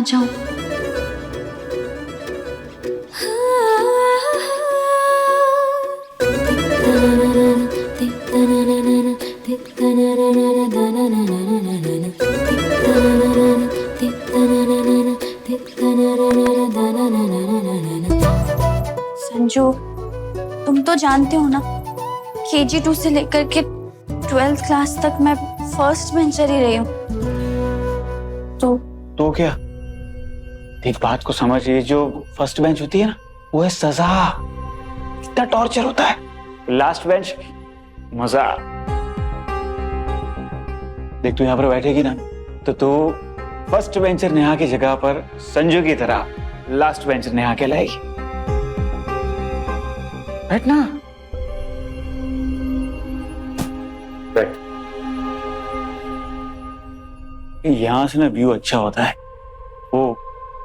जाऊं। संजू, तुम तो जानते हो ना, KG2 से लेकर के 12th क्लास तक मैं फर्स्ट बेंचर ही रही हूँ। तो क्या? एक बात को समझ, ये जो फर्स्ट बेंच होती है ना, वो है सजा। कितना टॉर्चर होता है। लास्ट बेंच मजा। देख, तू यहाँ पर बैठेगी ना, तो तू फर्स्ट बेंचर नेहा की जगह पर संजू की तरह लास्ट बेंचर नेहा के लाएगी। बैठ ना, बैठ। यहां से ना व्यू अच्छा होता है। वो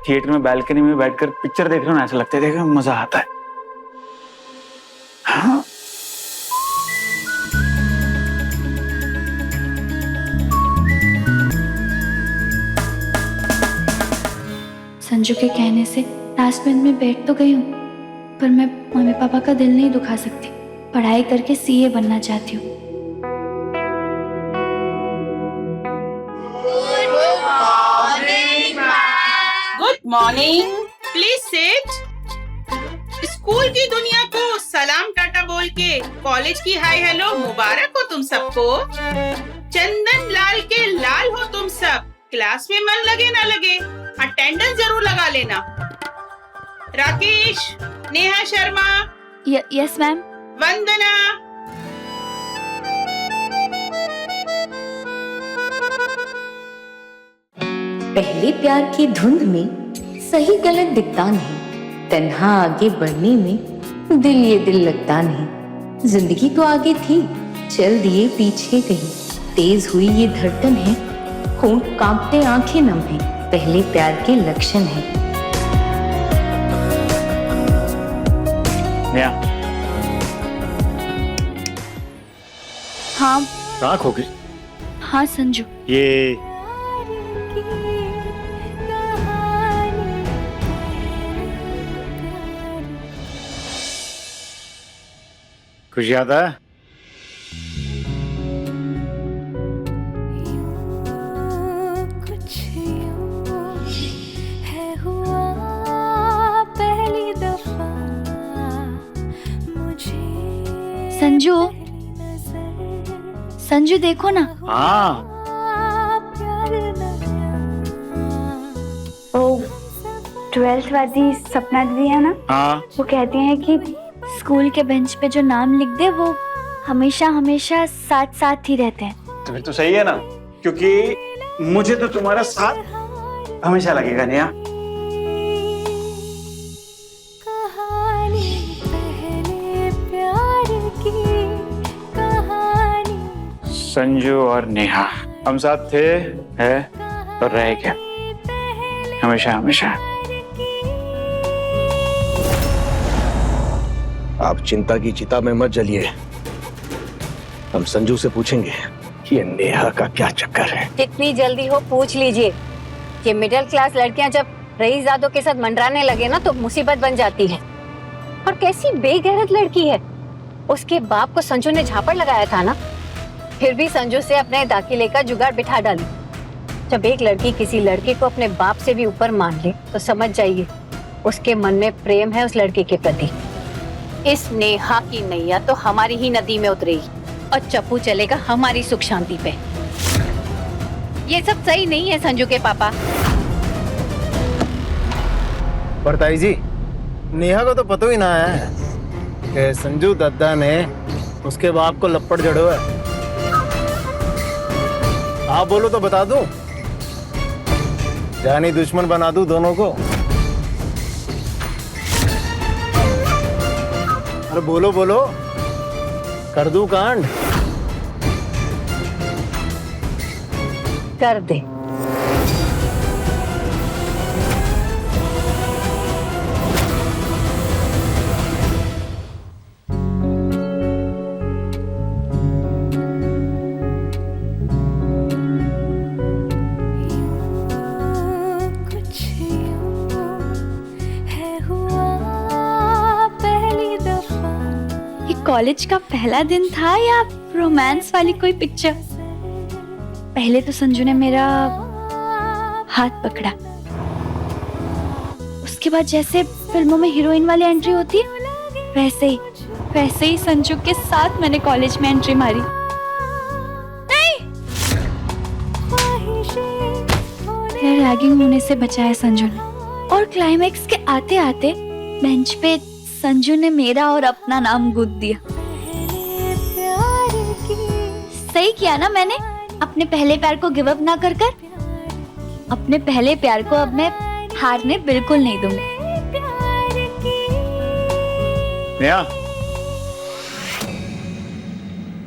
थिएटर में बैल्कनी में बैठकर पिक्चर देख रहे हो ना, ऐसा लगता है, देखने में मजा आता है। हाँ। संजू के कहने से लास्ट बेंच में बैठ तो गई हूँ, पर मैं मम्मी पापा का दिल नहीं दुखा सकती। पढ़ाई करके CA बनना चाहती हूँ। Good morning, please sit. School की दुनिया को सलाम टाटा बोल के कॉलेज की हाय हेलो मुबारक हो तुम सबको। चंदन लाल के लाल हो तुम सब। क्लास में मन लगे ना लगे, अटेंडेंस जरूर लगा लेना। Rakesh, Neha Sharma, yes ma'am. वंदना, पहले प्यार की धुंध में सही गलत दिखता नहीं, तन्हा आगे बढ़ने में दिल ये दिल लगता नहीं। जिंदगी तो आगे थी, चल दिए पीछे कहीं। तेज हुई ये धड़कन है, होंठ कांपते आंखें नम है। पहले प्यार के लक्षण है। हाँ। राख हो गई। हाँ संजू। ये कुछ याद है? संजू, संजू देखो ना। हाँ। वो 12th वाली सपना दीदी है ना, हाँ। वो कहती हैं कि स्कूल के बेंच पे जो नाम लिख दे वो हमेशा हमेशा साथ साथ ही रहते हैं। तो फिर तो सही है ना, क्योंकि मुझे तो तुम्हारा साथ हमेशा लगेगा नेहा। संजू और नेहा हम साथ थे, है और रहे क्या, हमेशा हमेशा। आप चिंता की चिता में मत जलिए। हम संजू से पूछेंगे कि ये नेहा का क्या चक्कर है। जितनी जल्दी हो पूछ लीजिए। ये मिडिल क्लास लड़कियां जब रईसजादों के साथ मंडराने लगे ना, तो मुसीबत बन जाती है। और कैसी बेगैरत लड़की है। उसके बाप को संजू ने झापड़ लगाया था ना, फिर भी संजू से अपने दाखिले का जुगाड़ बिठा डाली। जब एक लड़की किसी लड़के को अपने बाप से भी ऊपर मान ले, तो समझ जाइए उसके मन में प्रेम है उस लड़के के प्रति। इस नेहा की नैया तो हमारी ही नदी में उतरेगी और चप्पू चलेगा हमारी सुख शांति पे। ये सब सही नहीं है संजू के पापा। परताई जी, नेहा को तो पता ही ना है कि संजू दद्दा ने उसके बाप को लपड़ जड़ो है। आप बोलो तो बता दूं, जानी दुश्मन बना दूं दोनों को। अरे बोलो बोलो, कर दूं कांड? कर दे। कुछ कॉलेज का पहला दिन था या रोमांस वाली कोई पिक्चर। पहले तो संजू ने मेरा हाथ पकड़ा, उसके बाद जैसे फिल्मों में हीरोइन वाली एंट्री होती है वैसे ही संजू के साथ मैंने कॉलेज में एंट्री मारी। नहीं, रैगिंग होने से बचाया संजू ने, और क्लाइमैक्स के आते आते बेंच पे संजू ने मेरा और अपना नाम गूंथ दिया। सही किया ना मैंने, अपने पहले प्यार को गिव अप ना कर अपने पहले प्यार को अब मैं हारने बिल्कुल नहीं दूंगी। नेहा,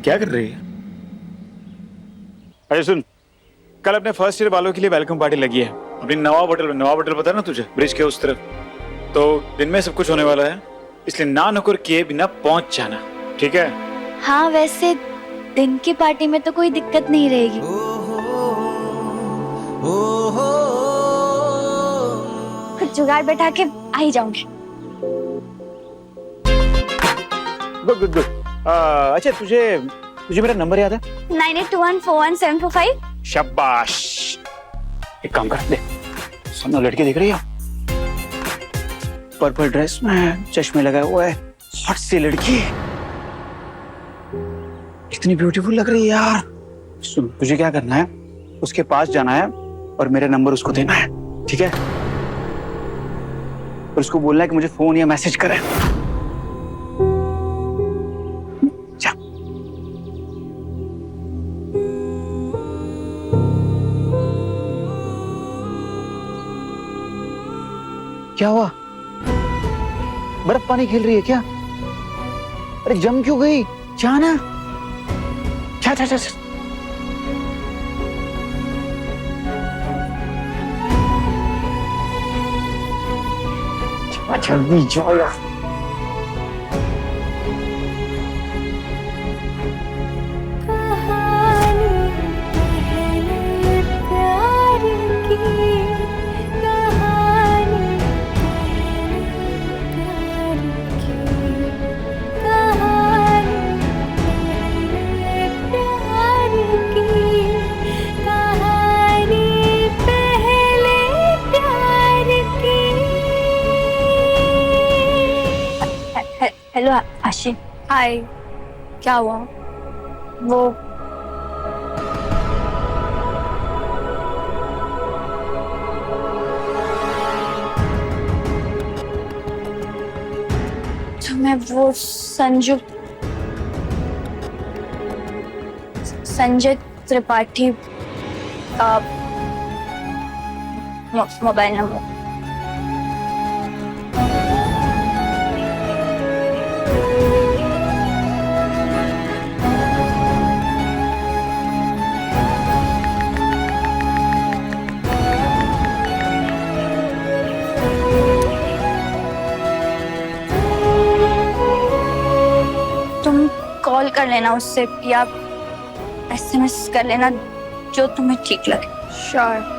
क्या कर रही है? अरे सुन, कल अपने फर्स्ट ईयर वालों के लिए वेलकम पार्टी लगी है अपनी नवा होटल पता है ना तुझे, ब्रिज के उस तरफ। तो दिन में सब कुछ होने वाला है, इसलिए ना नुकर किए बिना पहुंच जाना, ठीक है? हाँ, वैसे दिन की पार्टी में तो कोई दिक्कत नहीं रहेगी। कुछ जुगाड़ बैठा के आ ही जाऊंगी। गुड। अच्छा, तुझे मेरा नंबर याद है? 9821417445। शाबाश। एक काम कर, दे सामने लड़की दिख रही है, पर्पल ड्रेस में, चश्मे लगाए हुआ है, हॉट सी लड़की, इतनी ब्यूटीफुल लग रही है यार। सुन, तुझे क्या करना है, उसके पास जाना है और मेरा नंबर उसको देना है, ठीक है? और उसको बोलना है कि मुझे फोन या मैसेज करे। जा। क्या हुआ? बर्फ पानी खेल रही है क्या? अरे जम क्यों गई? जाना। जा। जल्दी जाओ यार। हेलो आशी। हाय, क्या हुआ? वो तुम्हें वो संजय त्रिपाठी का मोबाइल नंबर। कॉल कर लेना उससे या SMS कर लेना, जो तुम्हें ठीक लगे। श्योर।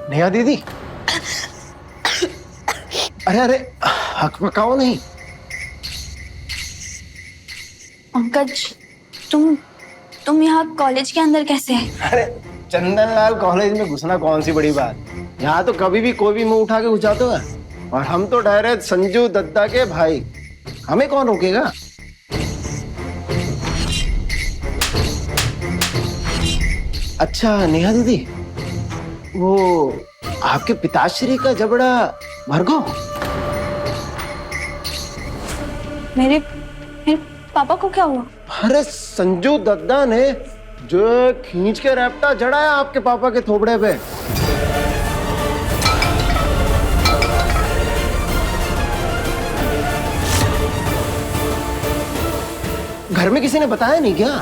नेहा दीदी, अरे हक पकाओ नहीं। पंकज, तुम यहाँ कॉलेज के अंदर कैसे हैं? अरे चंदनलाल कॉलेज में घुसना कौन सी बड़ी बात, यहाँ तो कभी भी कोई भी मुंह उठा के घुस जाते हैं, और हम तो डायरेक्ट संजू दत्ता के भाई, हमें कौन रोकेगा। अच्छा नेहा दीदी, वो आपके पिताश्री का जबड़ा भरगो? मेरे मेरे पापा को क्या हुआ? अरे संजू दद्दा ने जो खींच के रैप्टा जड़ाया आपके पापा के थोबड़े पे। घर में किसी ने बताया नहीं क्या?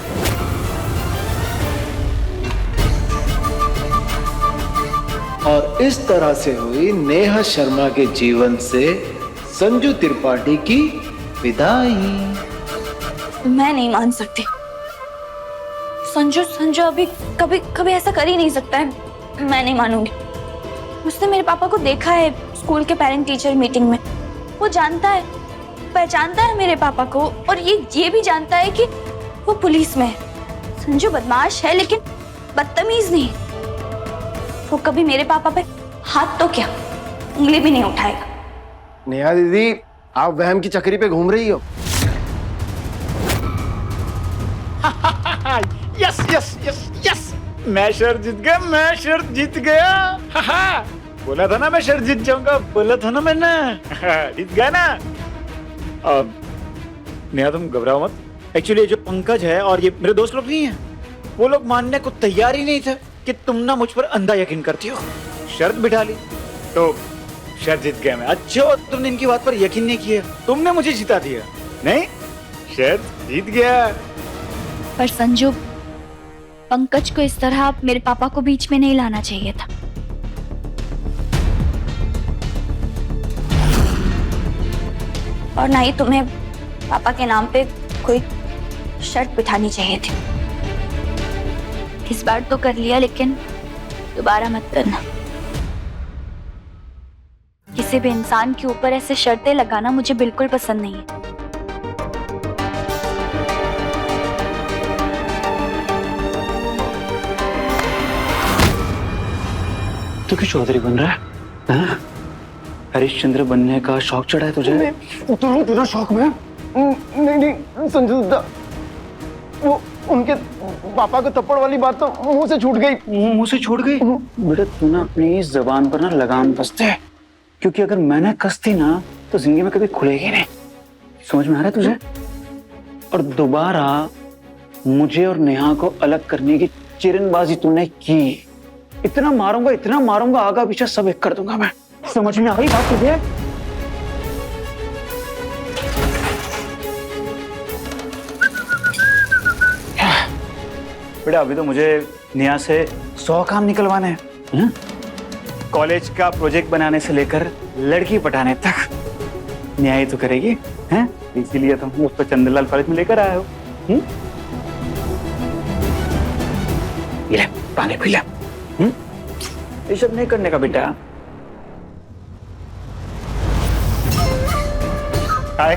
और इस तरह से हुई नेहा शर्मा के जीवन से संजू त्रिपाठी की विदाई। मैं नहीं मान सकती। संजू संजू अभी कभी कभी ऐसा कर ही नहीं सकता है। मैं नहीं मानूंगी। उसने मेरे पापा को देखा है स्कूल के पेरेंट टीचर मीटिंग में। वो जानता है, पहचानता है मेरे पापा को, और ये भी जानता है कि वो पुलिस में है। संजू बदमाश है लेकिन बदतमीज नहीं। वो कभी मेरे पापा पे हाथ तो क्या, उंगली भी नहीं उठाएगा। नेहा दीदी, आप वहम की चक्री पे घूम रही हो। यस यस यस यस, मैं शर्त जीत गया, मैं शर्त जीत गया। बोला था ना मैं शर्त जीत जाऊंगा, बोला था ना मैंने। जीत गया ना। अब नेहा तुम घबराओ मत। एक्चुअली जो पंकज है और ये मेरे दोस्त लोग नहीं है, वो लोग मानने को तैयार ही नहीं थे कि तुम ना मुझ पर अंधा यकीन करती हो। शर्त बिठा ली तो शर्त जीत गया मैं। अच्छा तुमने इनकी बात पर यकीन नहीं किया, तुमने मुझे जिता दिया। नहीं, शर्त जीत गया। पर संजू, पंकज को इस तरह मेरे पापा को बीच में नहीं लाना चाहिए था। और ना ही तुम्हें पापा के नाम पे कोई शर्त बिठानी चाहिए थी। इस बार तो कर लिया, लेकिन दोबारा मत करना। किसी भी इंसान के ऊपर ऐसे शर्तें लगाना मुझे बिल्कुल पसंद नहीं है। तू क्यों चौधरी बन रहा है? हरिश्चंद्र बनने का शौक चढ़ा है तुझे? तेरा शौक में? नहीं संजू दद्दा, वो उनके पापा को थप्पड़ वाली बात तो मुंह से छूट गई। मुंह से छूट गई? बेटा तू ना अपनी जबान पर ना लगाम कसते है, क्योंकि अगर मैंने कसती ना तो जिंदगी में कभी खुलेगी नहीं। समझ में आ रहा है तुझे? और दोबारा मुझे और नेहा को अलग करने की चिरनबाजी तूने की। इतना मारूंगा आगा पीछे सब एक कर दूंगा मैं। समझ में आ गई बात तुझे? बेटा अभी तो मुझे नेहा से 100 काम निकलवाने हैं। कॉलेज का प्रोजेक्ट बनाने से लेकर लड़की पटाने तक नेहा ही तो करेगी, हैं? इसीलिए तुम उस पर चंद्रलाल कॉलेज में लेकर आए हो। ये ले पानी पी ले। ये सब नहीं करने का बेटा। हाय।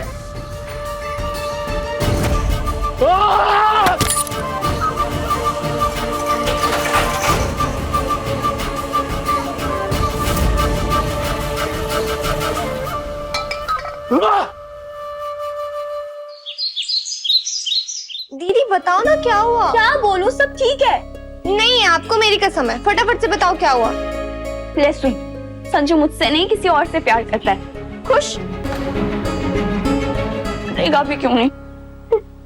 दीदी बताओ ना क्या हुआ? क्या बोलूं, सब ठीक है। नहीं, आपको मेरी कसम है, फटाफट से बताओ क्या हुआ। ले सुन, संजू मुझसे नहीं किसी और से प्यार करता है। खुश रहेगा भी क्यों नहीं।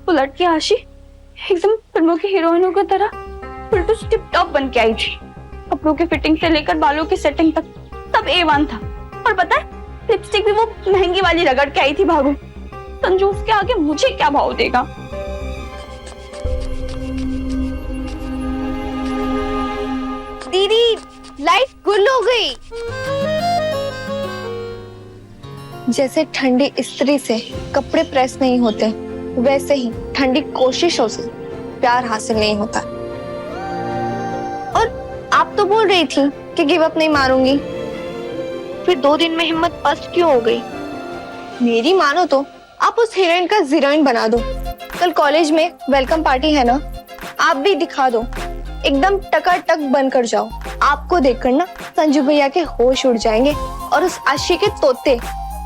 वो लड़की आशी एकदम फिल्मों की हीरोइनों की तरह बिल्कुल टिप टॉप बन के आई थी। कपड़ों की फिटिंग से लेकर बालों की सेटिंग तक सब A1 था। और पता है, लिपस्टिक भी वो महंगी वाली रगड़ के आई थी भागो। संजू उसके आगे मुझे क्या भाव देगा। दीदी लाइट गुल हो गई। जैसे ठंडी स्त्री से कपड़े प्रेस नहीं होते, वैसे ही ठंडी कोशिशों से प्यार हासिल नहीं होता। और आप तो बोल रही थी कि गिव अप नहीं मारूंगी, फिर 2 दिन में हिम्मत पस्त क्यों हो गई? मेरी मानो तो आप उस हीरोइन का हीरोइन बना दो। कल कॉलेज में वेलकम पार्टी है ना, आप भी दिखा दो, एकदम टकाटक बनकर जाओ। आपको देखकर ना संजू भैया के होश उड़ जाएंगे और उस आशी के तोते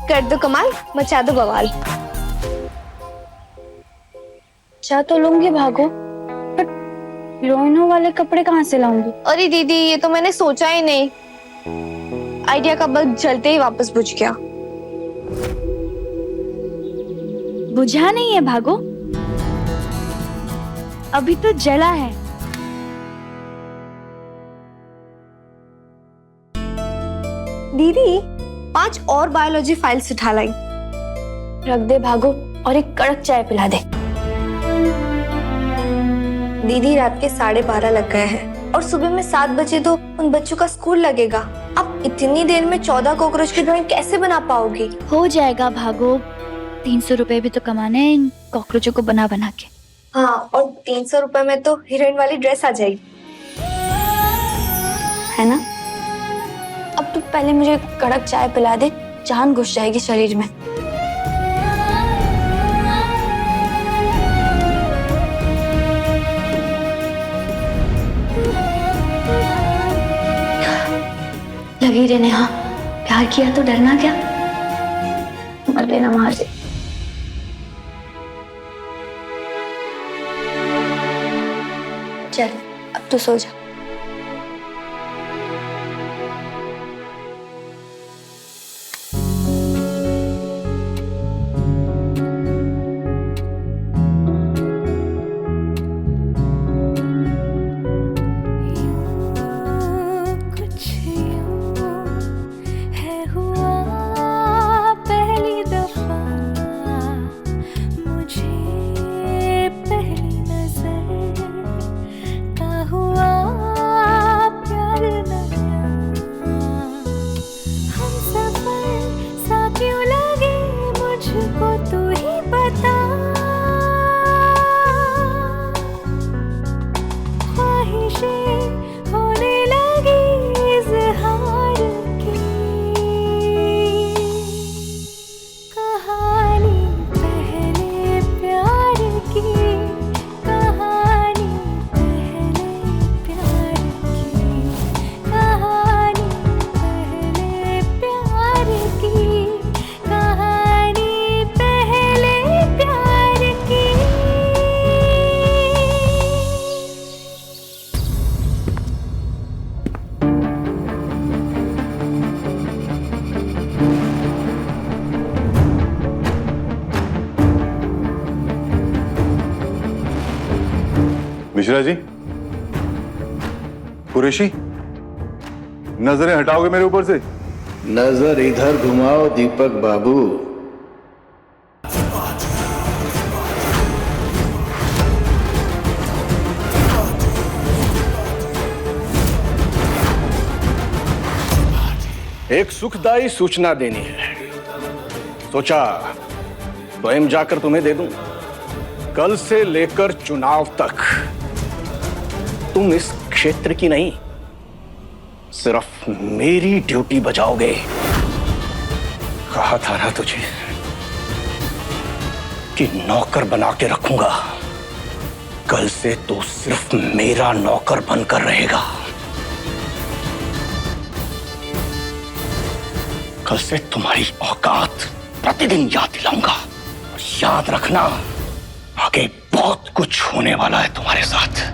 कर दो कमाल, मचा दो बवाल। चाह तो लूंगी भागो, पर हीरोइनों वाले कपड़े कहाँ से लाऊंगी? अरे दीदी, ये तो मैंने सोचा ही नहीं। आइडिया का बल्ब जलते ही वापस बुझ गया। बुझा नहीं है भागो, अभी तो जला है। दीदी 5 और बायोलॉजी फाइल्स उठा लाई। रख दे भागो और एक कड़क चाय पिला दे। दीदी रात के 12:30 लग गए हैं और सुबह में 7 बजे तो उन बच्चों का स्कूल लगेगा। अब इतनी देर में 14 कॉकरोच की ड्राइंग कैसे बना पाओगी? हो जाएगा भागो, 300 रुपए भी तो कमाने हैं इन कॉकरोचों को बना बना के। हाँ, और 300 रुपए में तो हीरोइन वाली ड्रेस आ जाएगी, है ना? अब तो पहले मुझे कड़क चाय पिला दे, जान घुस जाएगी शरीर में। लगी रहने। हाँ, प्यार किया तो डरना क्या, मर लेना मार दे। चल अब तो सो जा। मिश्रा जी, कुरैशी, नजरें हटाओगे मेरे ऊपर से? नजर इधर घुमाओ दीपक बाबू। एक सुखदायी सूचना देनी है, सोचा स्वयं जाकर तुम्हें दे दूं। कल से लेकर चुनाव तक तुम इस क्षेत्र की नहीं, सिर्फ मेरी ड्यूटी बजाओगे। कहा था ना तुझे कि नौकर बना के रखूंगा। कल से तू सिर्फ मेरा नौकर बनकर रहेगा। कल से तुम्हारी औकात प्रतिदिन याद दिलाऊंगा। याद रखना, आगे बहुत कुछ होने वाला है तुम्हारे साथ।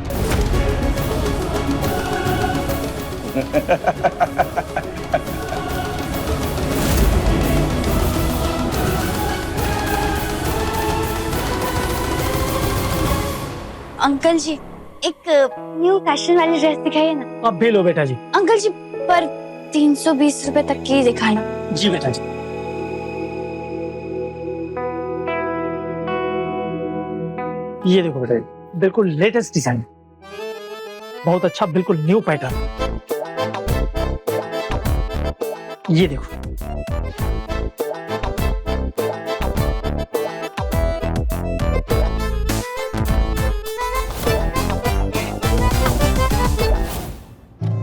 अंकल जी, एक न्यू फैशन वाली ड्रेस दिखाइए ना। अब भी लो बेटा जी। अंकल जी, पर 320 रुपए तक की दिखाना। जी बेटा जी। ये देखो बेटा, बिल्कुल लेटेस्ट डिजाइन, बहुत अच्छा, बिल्कुल न्यू पैटर्न। ये देखो,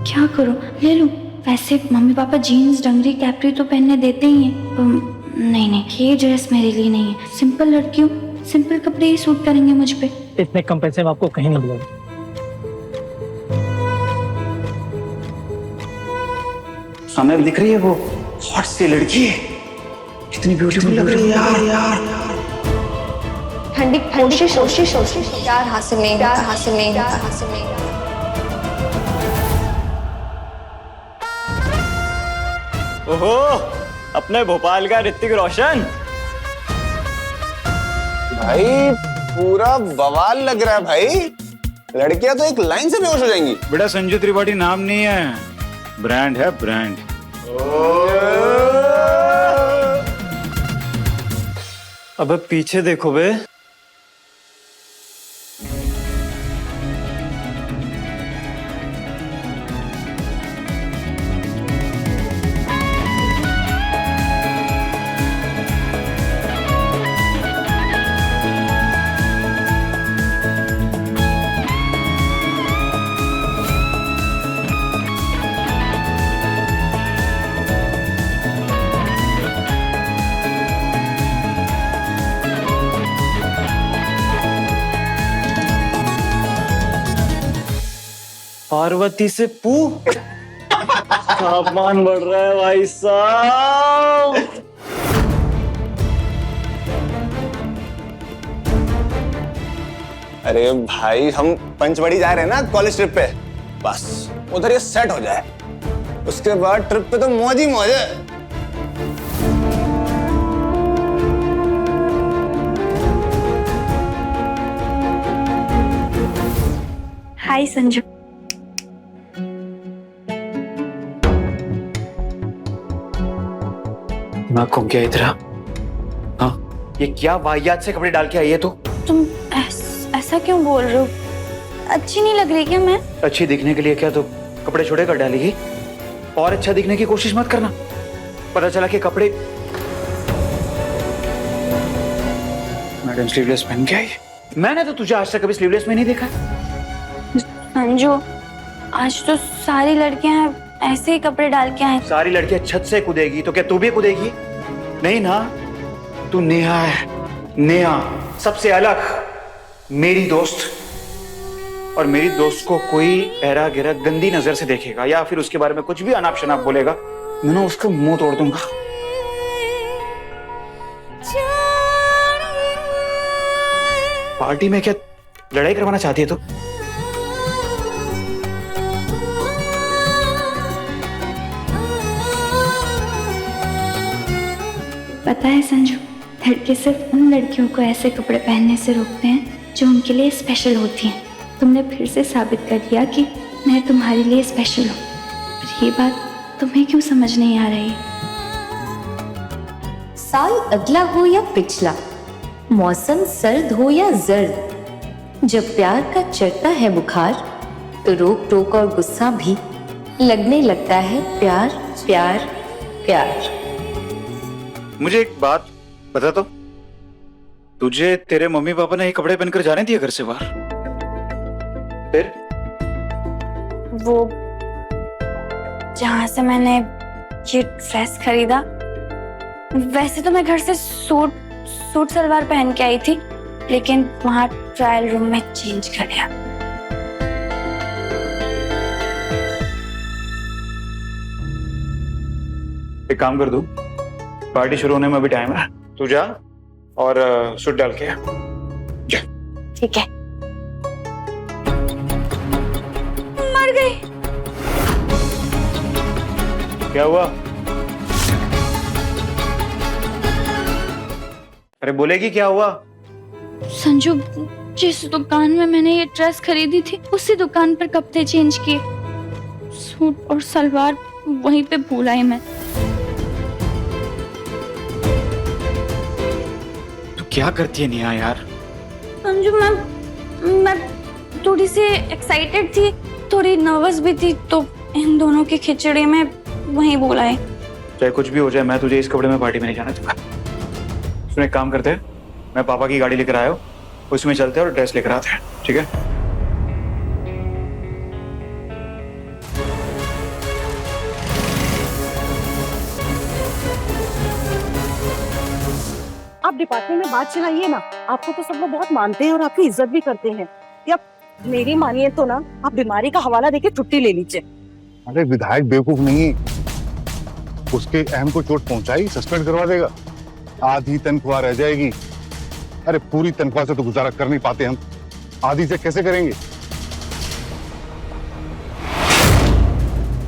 क्या करूं, ले लूं? वैसे mummy papa jeans dungaree capri तो पहनने देते ही हैं। नहीं नहीं, ये ड्रेस मेरे लिए नहीं है। सिंपल लड़की हूँ, सिंपल कपड़े ही सूट करेंगे मुझ पे। इतने कम पैसे में आपको कहीं नहीं मिलेगा। सामने दिख रही है वो हॉट सी लड़की है, कितनी ब्यूटीफुल लग रही है यार। ठंडी कोशिश कोशिश कोशिश प्यार हासिल नहीं, प्यार हासिल नहीं, प्यार हासिल नहीं। ओहो, अपने भोपाल का ऋतिक रोशन। भाई पूरा बवाल लग रहा है भाई। लड़कियां तो एक लाइन से बेहोश हो जाएंगी। बेटा संजू त्रिपाठी नाम नहीं है, ब्रांड है ब्रांड। अबे पीछे देखो बे। पार्वती से पू तापमान बढ़ रहा है भाई साहब। अरे भाई हम पंचमढ़ी जा रहे हैं ना कॉलेज ट्रिप पे, बस उधर ये सेट हो जाए, उसके बाद ट्रिप पे तो मौज ही मौज है। हाय संजू। दिमाग घूम गया इधर। हाँ, ये क्या वाहियात से कपड़े डाल के आई है तू? तुम ऐसा क्यों बोल रहे हो? अच्छी नहीं लग रही क्या मैं? अच्छी दिखने के लिए क्या तो कपड़े छोटे कर डालेगी? और अच्छा दिखने की कोशिश मत करना। पता चला कि कपड़े मैडम स्लीवलेस पहन के आई। मैंने तो तुझे आज तक कभी स्लीवलेस में नहीं देखा। संजू, आज तो सारी लड़कियां ऐसे ही कपड़े डाल के आए। सारी लड़कियां छत से कूदेगी तो क्या तू भी कूदेगी? नहीं ना, तू नेहा है। नेहा सबसे अलग मेरी दोस्त, और मेरी दोस्त को कोई ऐरा गिरा गंदी नजर से देखेगा या फिर उसके बारे में कुछ भी अनाप शनाप बोलेगा, मैं ना उसका मुंह तोड़ दूंगा। पार्टी में क्या लड़ाई करवाना चाहती है तू? पता है संजू, लड़के सिर्फ उन लड़कियों को ऐसे कपड़े पहनने से रोकते हैं जो उनके लिए स्पेशल होती हैं। तुमने फिर से साबित कर दिया कि मैं तुम्हारे लिए स्पेशल हूँ। पर ये बात तुम्हें क्यों समझ नहीं आ रही? साल अगला हो या पिछला, मौसम सर्द हो या जर्द, जब प्यार का चढ़ता है बुखार तो रोक टोक और गुस्सा भी लगने लगता है प्यार प्यार प्यार। मुझे एक बात बता तो, तुझे तेरे मम्मी पापा ने ये कपड़े पहनकर जाने दिए घर से बाहर? फिर वो जहां से मैंने ये ड्रेस खरीदा, वैसे तो मैं घर से सूट सलवार पहन के आई थी, लेकिन वहां ट्रायल रूम में चेंज कर लिया। एक काम कर दूं, पार्टी शुरू होने में अभी टाइम है, तू जा और सूट डाल के आ। ठीक है। मर गई। क्या हुआ? अरे बोलेगी क्या हुआ? संजू, जिस दुकान में मैंने ये ड्रेस खरीदी थी उसी दुकान पर कपड़े चेंज किए, सूट और सलवार वहीं पे भूल आई मैं। तू क्या करती है नेहा यार? संजू, मैं थोड़ी सी एक्साइटेड थी, थोड़ी नर्वस भी थी, तो इन दोनों की खिचड़ी में वहीं भूल आई। चाहे कुछ भी हो जाए, मैं तुझे इस कपड़े में पार्टी में नहीं जाना दूंगा। सुन, एक काम करते हैं, मैं पापा की गाड़ी लेकर आया हूँ, उसमें चलते हैं और ड्रेस लेकर आते हैं, ठीक है? आप डिपार्टमेंट में बात चलाइए ना, आपको तो सब लोग बहुत मानते हैं और आपकी इज्जत भी करते हैं। या मेरी मानिए तो ना, आप बीमारी का हवाला देके छुट्टी ले लीजिए। अरे विधायक बेवकूफ नहीं है, उसके अहम को चोट पहुंचाई सस्पेंड करवा देगा, आधी तनख्वाह रह जाएगी। अरे पूरी तनख्वाह से तो गुजारा कर नहीं पाते हम, आधी से कैसे करेंगे?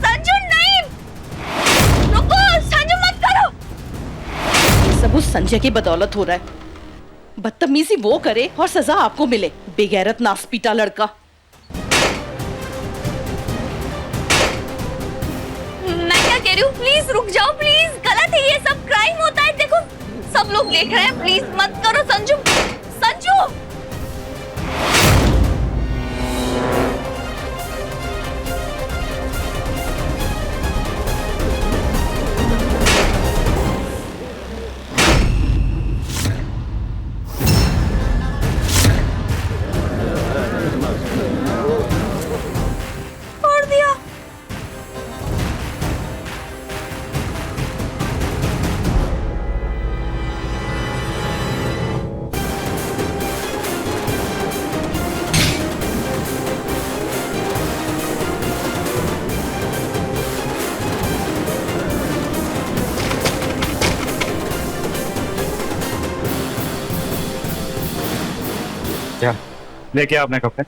संजू नहीं, रुको, संजू मत करो। ये सब उस संजय की बदौलत हो रहा है। बदतमीजी वो करे और सजा आपको मिले, बेगैरत नासपीटा लड़का। मैं क्या कह रही हूँ, प्लीज रुक जाओ, प्लीज गलत है ये सब, क्राइम होता है, देखो सब लोग देख रहे हैं, प्लीज मत करो संजू, संजू। छोड़ दिया। क्या लेके आपने कपड़े?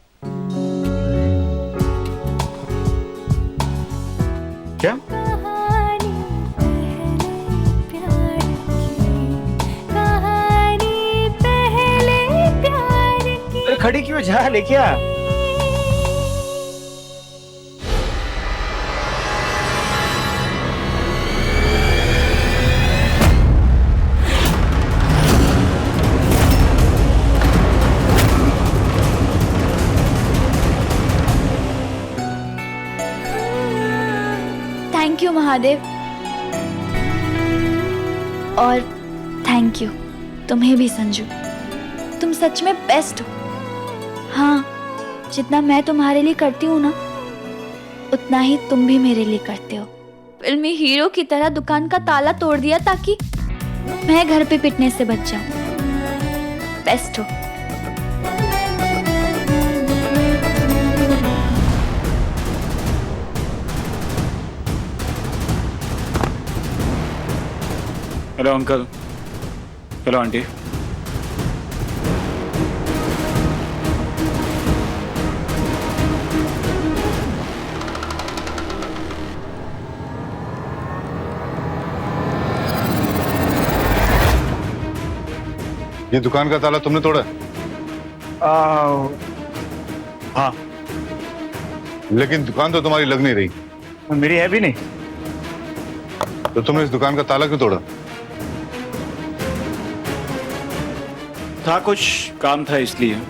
क्या अरे खड़ी क्यों, जा लेके आ। थैंक यू महादेव, और थैंक यू तुम्हें भी संजू, तुम सच में बेस्ट हो। हाँ, जितना मैं तुम्हारे लिए करती हूँ ना, उतना ही तुम भी मेरे लिए करते हो। फिल्मी हीरो की तरह दुकान का ताला तोड़ दिया ताकि मैं घर पे पिटने से बच जाऊं। बेस्ट हो। Hello uncle, hello aunty. ये दुकान का ताला तुमने तोड़ा? हाँ। लेकिन दुकान तो तुम्हारी लग नहीं रही। मेरी है भी नहीं। तो तुमने इस दुकान का ताला क्यों तोड़ा? था कुछ काम था इसलिए।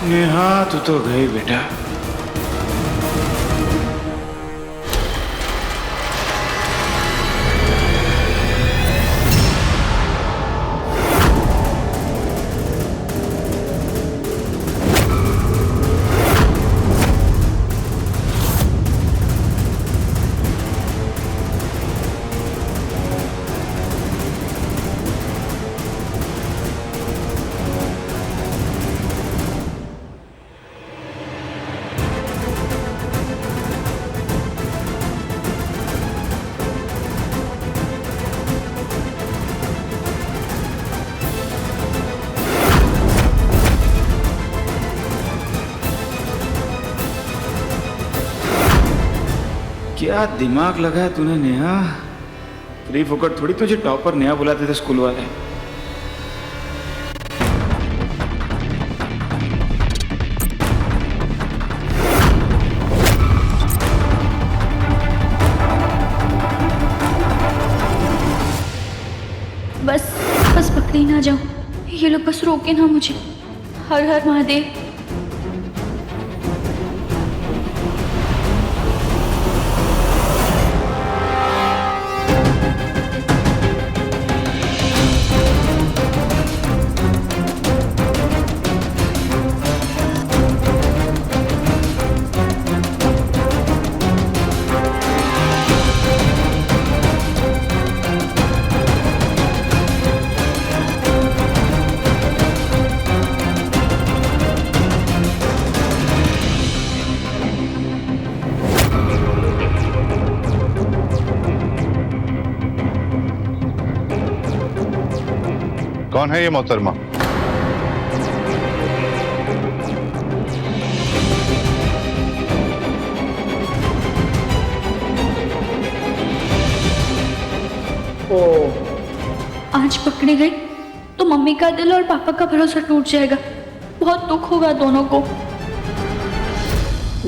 नेहा तू तो गई बेटा। क्या दिमाग लगाया तूने नेहा, फ्री फोकट थोड़ी तुझे टॉपर नेहा बुलाते थे स्कूल वाले। बस बस पकड़ी ना जाऊं, ये लोग बस रोके ना मुझे। हर हर महादेव। कौन है ये मोहतरमा? आज पकड़ी गई तो मम्मी का दिल और पापा का भरोसा टूट जाएगा। बहुत दुख होगा दोनों को।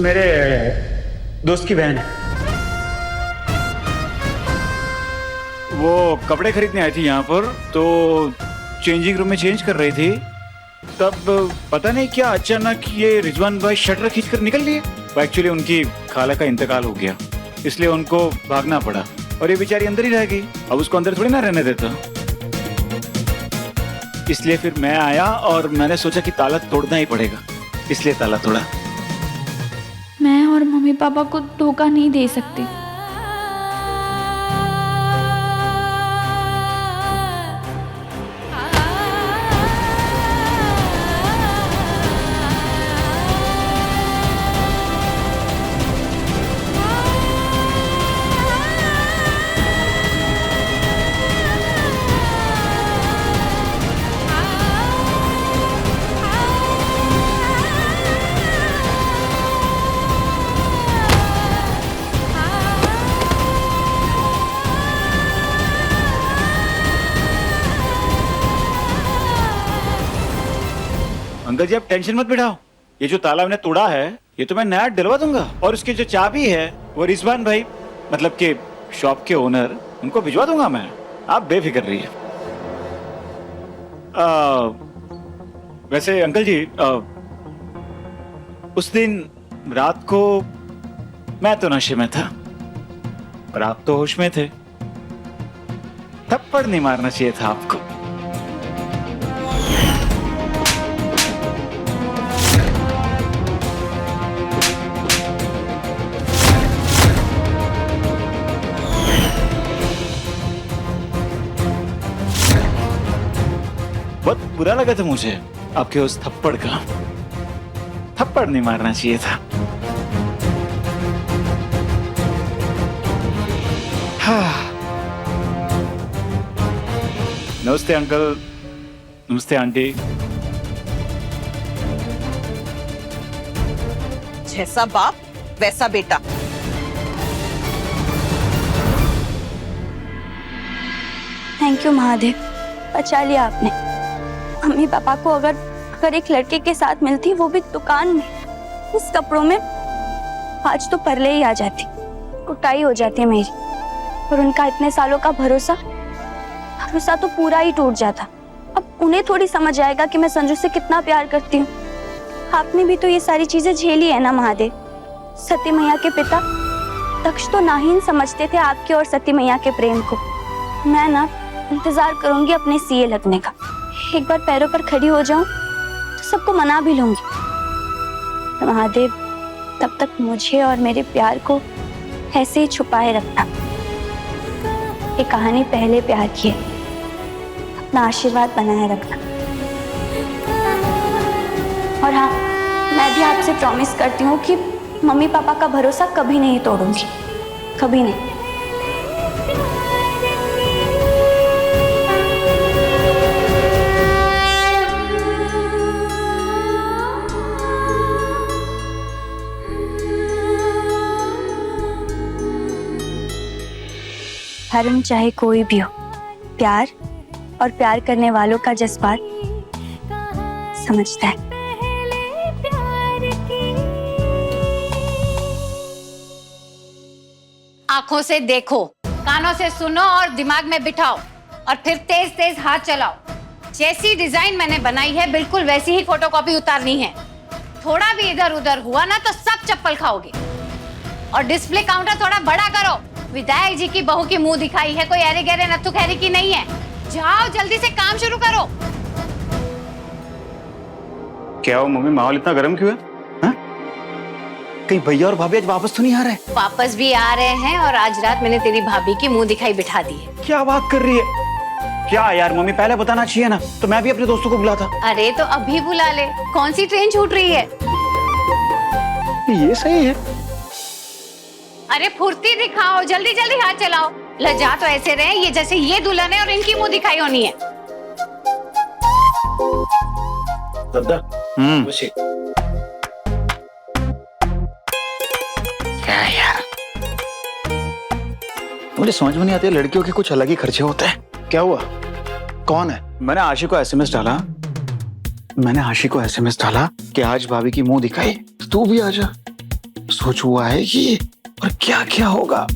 मेरे दोस्त की बहन है। वो कपड़े खरीदने आई थी यहाँ पर, तो चेंजिंग रूम में चेंज कर रही थी, तब पता नहीं क्या अचानक ये रिजवान भाई शटर खींचकर निकल लिए। एक्चुअली उनकी खाला का इंतकाल हो गया, इसलिए उनको भागना पड़ा और ये बेचारी अंदर ही रह गई। अब उसको अंदर थोड़ी ना रहने देता, इसलिए फिर मैं आया और मैंने सोचा कि ताला तोड़ना ही पड़ेगा, इसलिए ताला तोड़ा। मैं और मम्मी पापा को धोखा नहीं दे सकती। अंकल जी आप टेंशन मत बिठाओ, ये जो ताला मैंने तोड़ा है ये तो मैं नया डलवा दूंगा, और उसकी जो चाबी है वो रिजवान भाई मतलब के शॉप के ओनर उनको भिजवा दूंगा मैं, आप बेफिक्र रहिए। वैसे अंकल जी उस दिन रात को मैं तो नशे में था और आप तो होश में थे, थप्पड़ नहीं मारना चाहिए था आपको। बहुत बुरा लगा था मुझे आपके उस थप्पड़ का, थप्पड़ नहीं मारना चाहिए था। हाँ। नमस्ते अंकल, नमस्ते आंटी। जैसा बाप वैसा बेटा। थैंक यू महादेव, बचा लिया आपने। मम्मी पापा को अगर एक लड़के के साथ मिलती, वो भी दुकान में उस कपड़ों में, आज तो परले ही आ जाती, कुटाई हो जाती मेरी, और उनका इतने सालों का भरोसा तो पूरा ही टूट जाता। अब उन्हें थोड़ी समझ आएगा कि मैं संजू से कितना प्यार करती हूँ। आपने भी तो ये सारी चीजें झेली है ना महादेव। सती मैया के पिता दक्ष तो नाहीन समझते थे आपके और सती मैया के प्रेम को। मैं ना इंतजार करूंगी अपने सीए लगने का, एक बार पैरों पर खड़ी हो जाऊं तो सबको मना भी लूंगी। महादेव तब तक मुझे और मेरे प्यार को ऐसे ही छुपाए रखना। ये कहानी पहले प्यार की है, अपना आशीर्वाद बनाए रखना। और हाँ, मैं भी आपसे प्रॉमिस करती हूँ कि मम्मी पापा का भरोसा कभी नहीं तोड़ूंगी, कभी नहीं। धर्म चाहे कोई भी हो, प्यार और प्यार करने वालों का जज्बात समझता है। आंखों से देखो, कानों से सुनो और दिमाग में बिठाओ, और फिर तेज तेज हाथ चलाओ। जैसी डिजाइन मैंने बनाई है बिल्कुल वैसी ही फोटोकॉपी उतारनी है। थोड़ा भी इधर उधर हुआ ना तो सब चप्पल खाओगे। और डिस्प्ले काउंटर थोड़ा बड़ा करो। विधायक जी की बहू की मुंह दिखाई है, कोई अरे गहरे नत्थु खैरी की नहीं है। जाओ जल्दी से काम शुरू करो। क्या हो मम्मी, माहौल इतना गर्म क्यों है? कहीं भैया और भाभी आज वापस तो नहीं आ रहे? वापस भी आ रहे हैं, और आज रात मैंने तेरी भाभी की मुंह दिखाई बिठा दी है। क्या बात कर रही है? क्या यार मम्मी, पहले बताना चाहिए ना, तो मैं भी अपने दोस्तों को बुलाता। अरे तो अभी बुला ले, कौन सी ट्रेन छूट रही है? ये सही है। अरे फुर्ती दिखाओ, जल्दी जल्दी हाथ चलाओ। लजा तो ऐसे रहे ये जैसे ये दुल्हन है और इनकी मुंह दिखाई होनी है। दद्दा हम्म, क्या यार, मुझे समझ में नहीं आती, लड़कियों के कुछ अलग ही खर्चे होते हैं। क्या हुआ? कौन है? मैंने आशी को एसएमएस डाला कि आज भाभी की मुंह दिखाई तो तू भी आ जा। सोच हुआ है कि और क्या क्या होगा,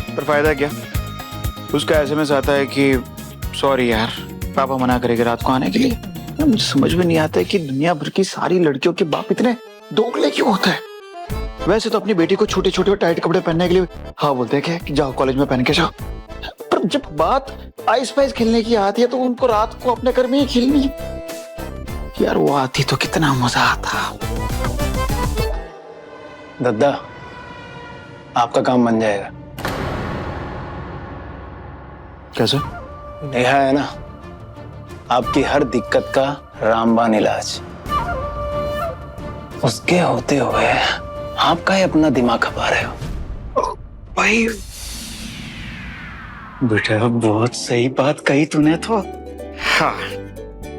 पर फायदा क्या? उसका एसएमएस आता है कि सॉरी यार, पापा मना करेंगे रात को आने के लिए। मुझे समझ में नहीं आता है कि दुनिया भर की सारी लड़कियों के बाप इतने दोगले क्यों होते हैं। वैसे तो अपनी बेटी को छोटे छोटे टाइट कपड़े पहनने के लिए हाँ बोलते हैं कि जाओ कॉलेज में पहन के जाओ, पर जब बात आइस पाइस खेलने की आती है तो उनको रात को अपने घर में ही खेलनी है। यार वो आती तो कितना मजा आता। दद्दा, आपका काम बन जाएगा। कैसे? नेहा है ना, आपकी हर दिक्कत का रामबाण इलाज। उसके होते हुए आपका ही अपना दिमाग खपा रहे हो। भाई बेटा बहुत सही बात कही तूने तो। हाँ,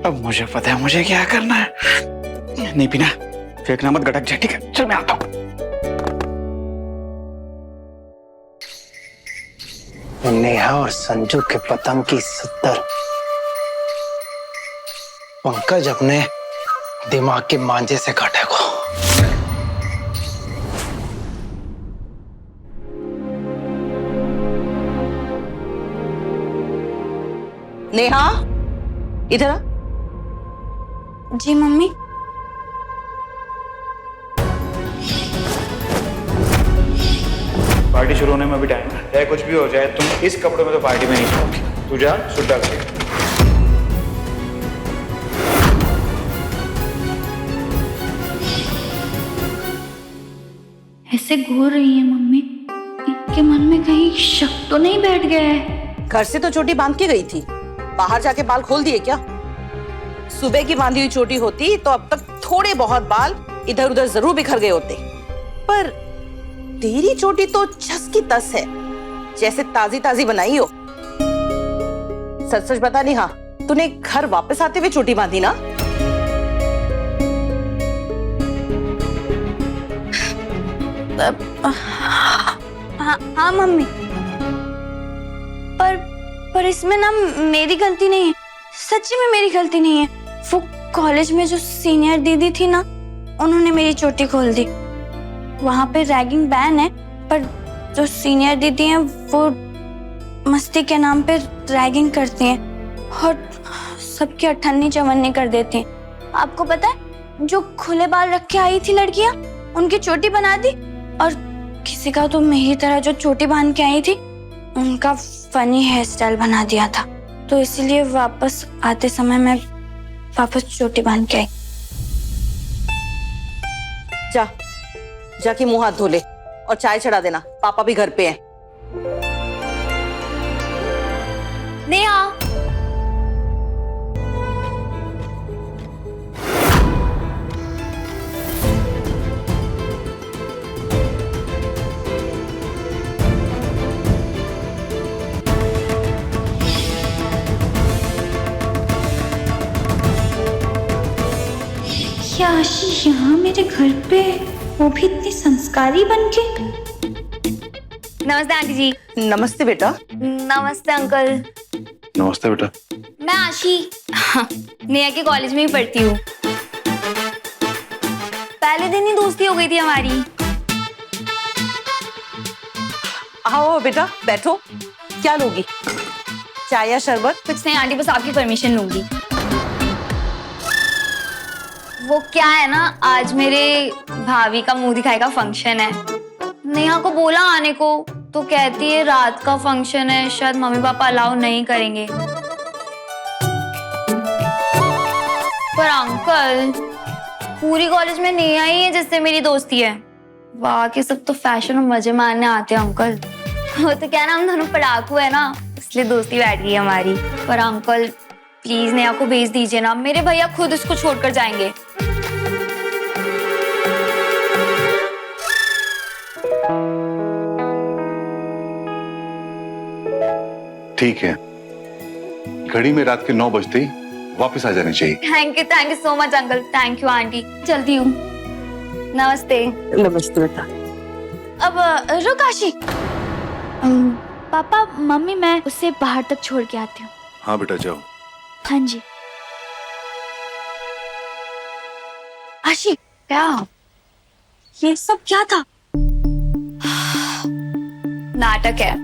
अब मुझे पता है मुझे क्या करना है। नहीं पीना, फेंकना मत, गटक जा, ठीक है? चल मैं आता हूँ। नेहा और संजू के पतंग की 70 पंकज अपने दिमाग के मांझे से काटेगा। नेहा, इधर आ। जी मम्मी। पार्टी शुरू होने में भी टाइम है, कुछ भी हो जाए तुम इस कपड़ों में तो पार्टी में नहीं जाओगी। तू जा, सूट डाल के। ऐसे घूर रही है मम्मी, इनके मन में कहीं शक तो नहीं बैठ गया है? घर से तो चोटी बांध के गई थी, बाहर जाके बाल खोल दिए क्या? सुबह की बांधी हुई चोटी होती तो अब तक थोड़े बहुत बाल इधर उधर जरूर बिखर गए होते, पर तेरी चोटी तो छस की तस है, जैसे ताजी ताजी बनाई हो। सच सच बता नेहा, तूने घर वापस आते हुए चोटी बांधी ना? हाँ मम्मी, पर इसमें ना मेरी गलती नहीं है, सच्ची में मेरी गलती नहीं है। वो कॉलेज में जो सीनियर दीदी थी ना, उन्होंने मेरी चोटी खोल दी। वहां पे रैगिंग बैन है, पर जो सीनियर दीदी हैं वो मस्ती के नाम पे रैगिंग करती हैं और सबकी अठन्नी चवन्नी कर देती हैं। आपको पता है, जो खुले बाल रख के आई थी लड़कियां, उनकी चोटी बना दी, और किसी का तो मेरी तरह जो चोटी बांध के आई थी, उनका फनी हेयर स्टाइल बना दिया था। तो इसीलिए वापस आते समय मैं वापस चोटी बांध के आई। जाके मुंह हाथ धो ले और चाय चढ़ा देना, पापा भी घर पे हैं। नेहा, क्या आशी यहाँ मेरे घर पे, वो भी इतनी संस्कारी बनके? नमस्ते आंटी जी। नमस्ते बेटा। नमस्ते अंकल। नमस्ते बेटा। मैं आशी नेहा के कॉलेज में ही पढ़ती हूँ। पहले दिन ही दोस्ती हो गई थी हमारी। आओ बेटा बैठो, क्या लोगी, चाय या शरबत? कुछ नहीं आंटी, बस आपकी परमिशन लूंगी। वो क्या है ना, आज मेरे भाभी का मुंह दिखाई का फंक्शन है। नेहा को बोला आने को, तो कहती है रात का फंक्शन है, शायद मम्मी पापा अलाउ नहीं करेंगे। पर अंकल, पूरी कॉलेज में नेहा ही है जिससे मेरी दोस्ती है, बाकी सब तो फैशन और मजे मारने आते हैं अंकल। वो तो क्या ना, हम दोनों पढ़ाकू है ना, इसलिए दोस्ती बैठ गई हमारी। पर अंकल प्लीज नेहा को भेज दीजिए ना, मेरे भैया खुद इसको छोड़कर जाएंगे। ठीक है, घड़ी में रात के 9 बजते ही वापस आ जानी चाहिए। Thank you so much uncle. Thank you aunty. चलती हूँ। नमस्ते। नमस्ते बेटा। अब रुक आशी। पापा मम्मी मैं उसे बाहर तक छोड़ के आती हूँ। हाँ बेटा जाओ। हाँ जी। आशी क्या ये सब क्या था? नाटक है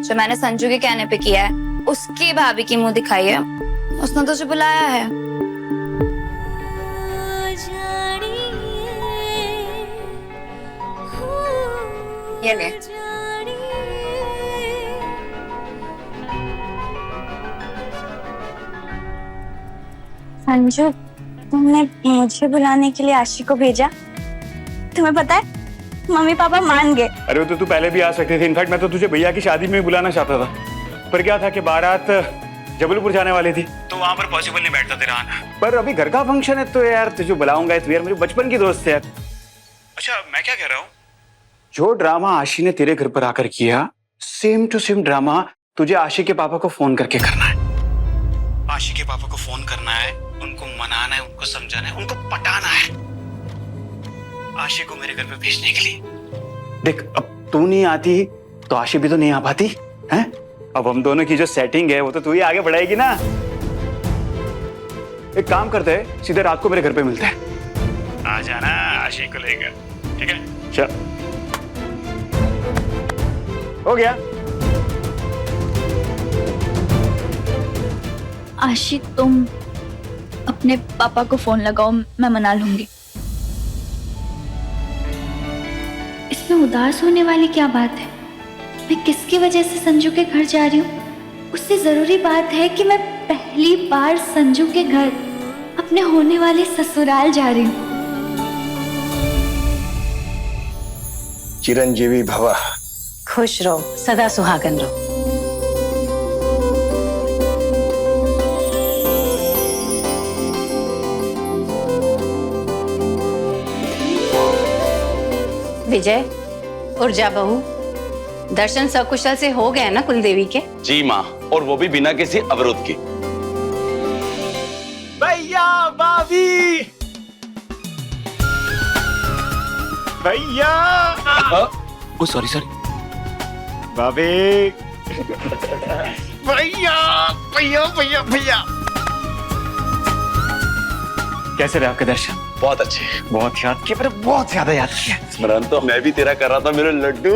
जो मैंने संजू के कहने पे किया है। उसकी भाभी की मुंह दिखाई है। उसने तुझे बुलाया है। ये ले। संजू तुमने मुझे बुलाने के लिए आशी को भेजा। तुम्हें पता है मम्मी पापा मान गए। अरे वो तो तू पहले भी आ सकती थी। इनफैक्ट मैं तो तुझे भैया की शादी में बुलाना चाहता था, पर क्या था कि बारात जबलपुर जाने वाली थी तो वहां पर पॉसिबल नहीं बैठता तेरा आना। पर अभी घर का फंक्शन है तो यार तुझे बुलाऊंगा। तो यार मेरे बचपन की दोस्त है यार। अच्छा मैं क्या कह रहा हूँ, जो ड्रामा आशी ने तेरे घर पर आकर किया सेम टू सेम ड्रामा तुझे आशी के पापा को फोन करके करना है। आशी के पापा को फोन करना है, उनको मनाना है, उनको समझाना है, उनको पटाना है आशी को मेरे घर पे भेजने के लिए। देख अब तू नहीं आती तो आशी भी तो नहीं आ पाती है। अब हम दोनों की जो सेटिंग है वो तो तू ही आगे बढ़ाएगी ना। एक काम करते हैं सीधे रात को मेरे घर पे मिलते हैं। आ जाना आशी को लेकर, ठीक है? चल हो गया। आशी तुम अपने पापा को फोन लगाओ, मैं मना लूंगी। इसमें उदास होने वाली क्या बात है? मैं किसकी वजह से संजू के घर जा रही हूँ? उससे जरूरी बात है कि मैं पहली बार संजू के घर अपने होने वाले ससुराल जा रही हूँ। चिरंजीवी भवा। खुश रहो, सदा सुहागन रहो। विजय, ऊर्जा बहू, दर्शन सकुशल से हो गए ना कुलदेवी के? जी माँ, और वो भी बिना किसी अवरोध के। भैया भाभी, भैया ओ सॉरी भाभी, भैया भैया भैया भैया। कैसे रहे आपके दर्शन? बहुत अच्छे। बहुत याद किया, पर बहुत ज्यादा याद किया। स्मरण तो मैं भी तेरा कर रहा था मेरे लड्डू।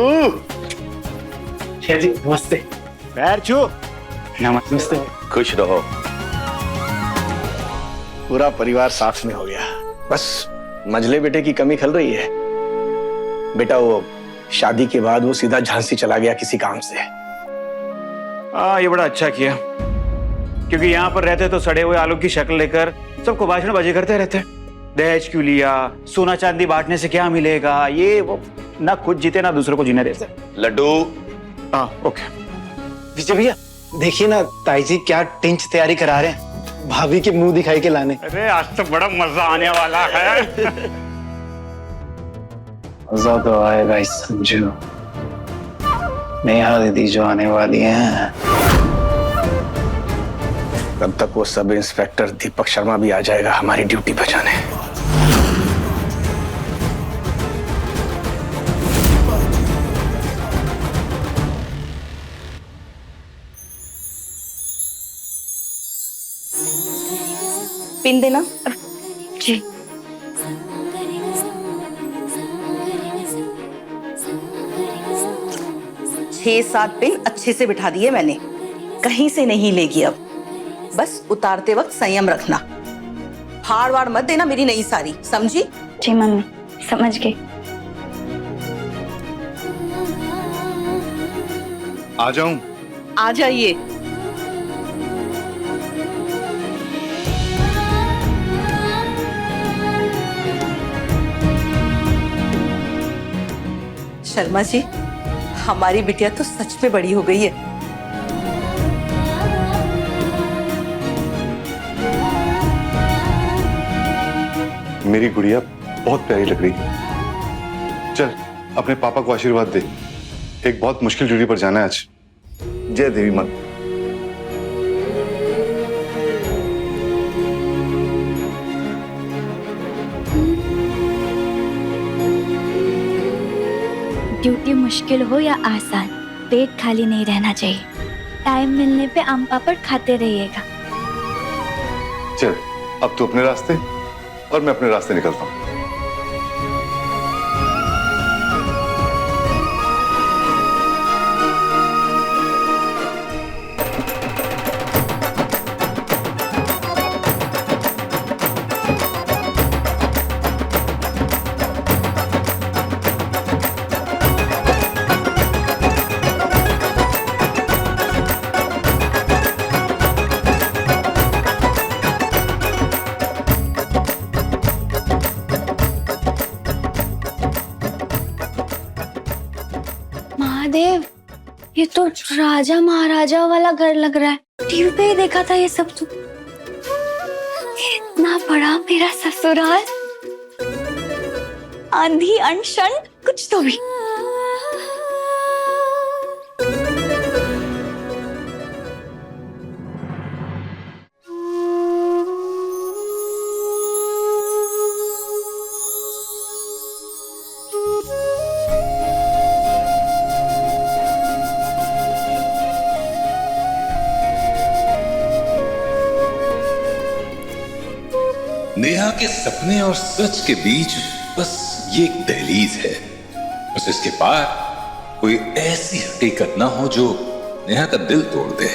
जी नमस्ते। पैर छू। नमस्ते। खुश रहो। पूरा परिवार साथ में हो गया। बस मंझले बेटे की कमी खल रही है। बेटा वो शादी के बाद वो सीधा झांसी चला गया किसी काम से। ये बड़ा अच्छा किया, क्योंकि यहाँ पर रहते तो सड़े हुए आलू की शक्ल लेकर सबको भाषणबाजी करते रहते। दहेज क्यों लिया, सोना चांदी बांटने से क्या मिलेगा, ये वो ना खुद जीते ना दूसरों को जीने देते। लड्डू। हाँ ओके। विजय भैया देखिए ना ताई जी क्या टिंच तैयारी करा रहे हैं भाभी के मुंह दिखाई के लाने। अरे आज तो बड़ा मजा आने वाला है। मजा तो आएगा इस संजू। नेहा दीदी जो आने वाली हैं। तब तक वो सब इंस्पेक्टर दीपक शर्मा भी आ जाएगा हमारी ड्यूटी बचाने। पिन देना। जी। छह सात पिन अच्छे से बिठा दिए मैंने, कहीं से नहीं लेगी अब। बस उतारते वक्त संयम रखना, फाड़ वाड़ मत देना मेरी नई साड़ी, समझी? जी मम्मी समझ गई। आ जाऊं? आ जाइए। शर्मा जी, हमारी बिटिया तो सच में बड़ी हो गई है। मेरी गुड़िया बहुत प्यारी लग रही है। चल अपने पापा को आशीर्वाद दे। एक बहुत मुश्किल ड्यूटी पर जाना है आज। जय देवी मां। ड्यूटी मुश्किल हो या आसान, पेट खाली नहीं रहना चाहिए। टाइम मिलने पे आम पापड़ खाते रहिएगा। चल अब तू अपने रास्ते और मैं अपने रास्ते निकलता हूँ। महादेव, ये तो राजा महाराजा वाला घर लग रहा है। टीवी पे ही देखा था ये सब तो। इतना बड़ा मेरा ससुराल, आंधी अनशन कुछ तो भी। नेहा के सपने और सच के बीच बस ये एक दहलीज है। बस इसके पार कोई ऐसी हकीकत ना हो जो नेहा का दिल तोड़ दे।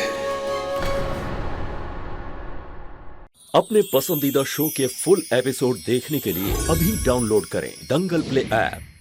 अपने पसंदीदा शो के फुल एपिसोड देखने के लिए अभी डाउनलोड करें दंगल प्ले ऐप।